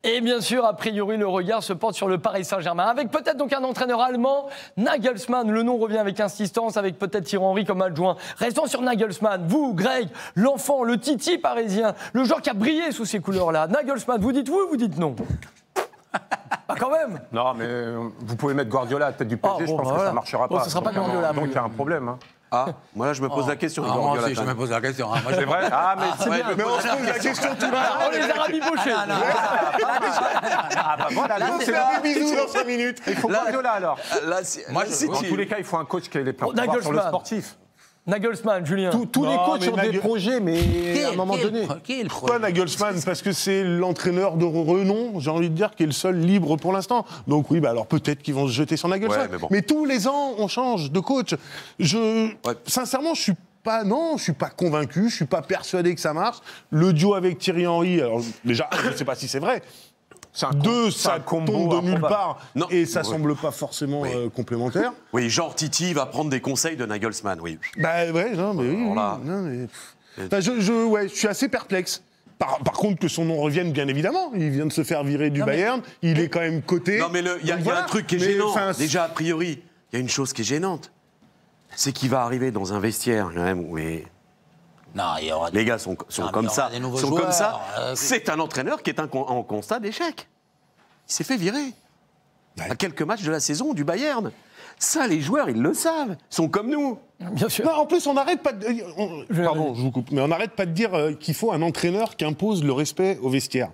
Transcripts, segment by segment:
Et bien sûr, a priori, le regard se porte sur le Paris Saint-Germain, avec peut-être donc un entraîneur allemand, Nagelsmann. Le nom revient avec insistance, avec peut-être Thierry Henry comme adjoint. Restons sur Nagelsmann. Vous, Greg, l'enfant, le titi parisien, le joueur qui a brillé sous ces couleurs-là. Nagelsmann, vous dites oui ou vous dites non? Pas quand même. Non, mais vous pouvez mettre Guardiola à la tête du PSG, je pense que ça ne marchera pas. Ce ne sera pas Guardiola. Donc il y a un problème. Hein. Ah, moi là je me pose la question. Moi aussi je me pose la question. Hein. C'est vrai. Ah, mais c'est bien. Mais on se pose la question tout le temps. On les a rabibochés. Ah, bah voilà, donc c'est un bisou dans 5 minutes. Il faut Guardiola alors. Moi, Dans tous les cas, il faut un coach qui ait les plans sur le sportif. Nagelsmann, Julien. Tous les coachs ont des projets, mais à un moment donné. Pourquoi Nagelsmann? Parce que c'est l'entraîneur de renom, j'ai envie de dire, qui est le seul libre pour l'instant. Donc oui, bah alors peut-être qu'ils vont se jeter sur Nagelsmann. Ouais, mais tous les ans, on change de coach. Sincèrement, je suis pas convaincu, je suis pas persuadé que ça marche. Le duo avec Thierry Henry, alors déjà, je ne sais pas si c'est vrai. Deux, ça tombe de nulle part et ça semble pas forcément complémentaire. Oui, genre Titi va prendre des conseils de Nagelsmann, oui. Bah ouais, non, mais oui. Voilà. Non, mais... Enfin, je suis assez perplexe. Par contre, que son nom revienne, bien évidemment. Il vient de se faire virer du Bayern. Il est quand même coté. Non, mais il y a un truc qui est gênant. Déjà, a priori, il y a une chose qui est gênante. C'est qu'il va arriver dans un vestiaire, quand même, où les gars sont comme ça. C'est un entraîneur qui est en constat d'échec. Il s'est fait virer. À quelques matchs de la saison du Bayern. Ça, les joueurs, ils le savent. Ils sont comme nous. Bien sûr. Non, en plus, on n'arrête pas de... Pardon, je vous coupe. Mais on n'arrête pas de dire qu'il faut un entraîneur qui impose le respect au vestiaire.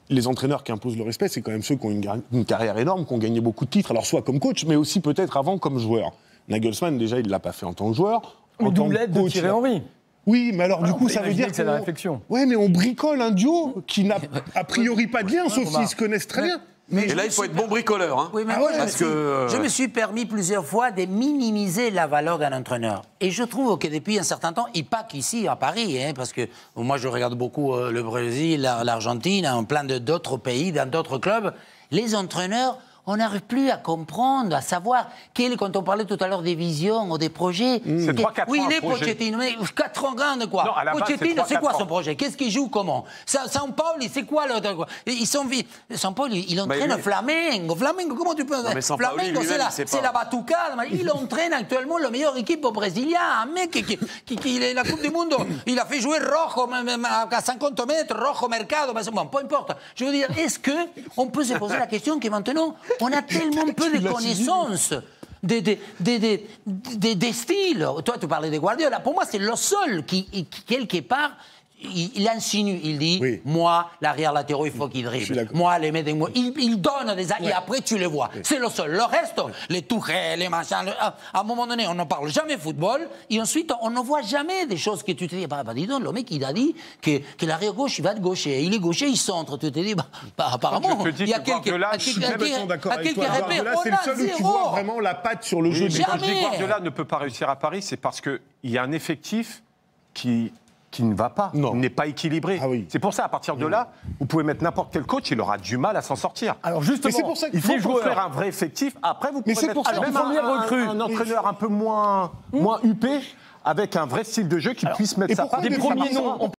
Les entraîneurs qui imposent le respect, c'est quand même ceux qui ont une carrière énorme, qui ont gagné beaucoup de titres. Alors, soit comme coach, mais aussi peut-être avant comme joueur. Nagelsmann, déjà, il ne l'a pas fait en tant que joueur. Mais doublette de Thierry Henry. Oui, mais alors du coup, ça veut dire que c'est la réflexion. Ouais, mais on bricole un duo qui n'a a priori pas de lien, sauf s'ils se connaissent très bien. Et là, il faut être bon bricoleur. Hein. Oui, mais je me suis permis plusieurs fois de minimiser la valeur d'un entraîneur. Et je trouve que depuis un certain temps, et pas qu'ici, à Paris, parce que moi, je regarde beaucoup le Brésil, l'Argentine, plein d'autres pays, dans d'autres clubs, les entraîneurs... On n'arrive plus à comprendre, à savoir, quand on parlait tout à l'heure des visions ou des projets... C'est 3-4 ans. Oui, il est Pochettino, mais 4 ans grand de quoi? Non, Pochettino, c'est quoi son projet? Qu'est-ce qu'il joue comment? San Paoli, c'est quoi le... Ils sont... San Paoli, il entraîne Flamengo. Flamengo, comment tu peux... Flamengo, c'est la batucade. Il entraîne actuellement la meilleure équipe brésilienne. Un mec qui est la Coupe du Monde, il a fait jouer Rojo à 50 mètres, Rojo Mercado. Bon, peu importe. Je veux dire, est-ce qu'on peut se poser la question que maintenant... On a tellement peu de connaissances des styles. Toi, tu parlais de Guardiola. Pour moi, c'est le seul qui quelque part, il insinue. Il dit, moi, l'arrière latéraux, il faut qu'il dribble. Moi, les mecs, il donne des... Et après, tu les vois. C'est le seul. Le reste, les Tourelle, les machins... À un moment donné, on ne parle jamais football. Et ensuite, on ne voit jamais des choses que tu te dis, bah dis donc, le mec, il a dit que l'arrière gauche, il va être gaucher. Il est gaucher, il centre. Tu te dis, apparemment, il y a quelques repères. C'est le seul où tu vois vraiment la patte sur le jeu. Quand je dis Guardiola ne peut pas réussir à Paris, c'est parce qu'il y a un effectif qui ne va pas, n'est pas équilibré. Ah oui. C'est pour ça, à partir de là, vous pouvez mettre n'importe quel coach, il aura du mal à s'en sortir. Alors justement, c'est pour ça il faut faire un vrai effectif. Après, vous pouvez mettre même un entraîneur un peu moins huppé, avec un vrai style de jeu qui puisse mettre sa part. Des premiers noms.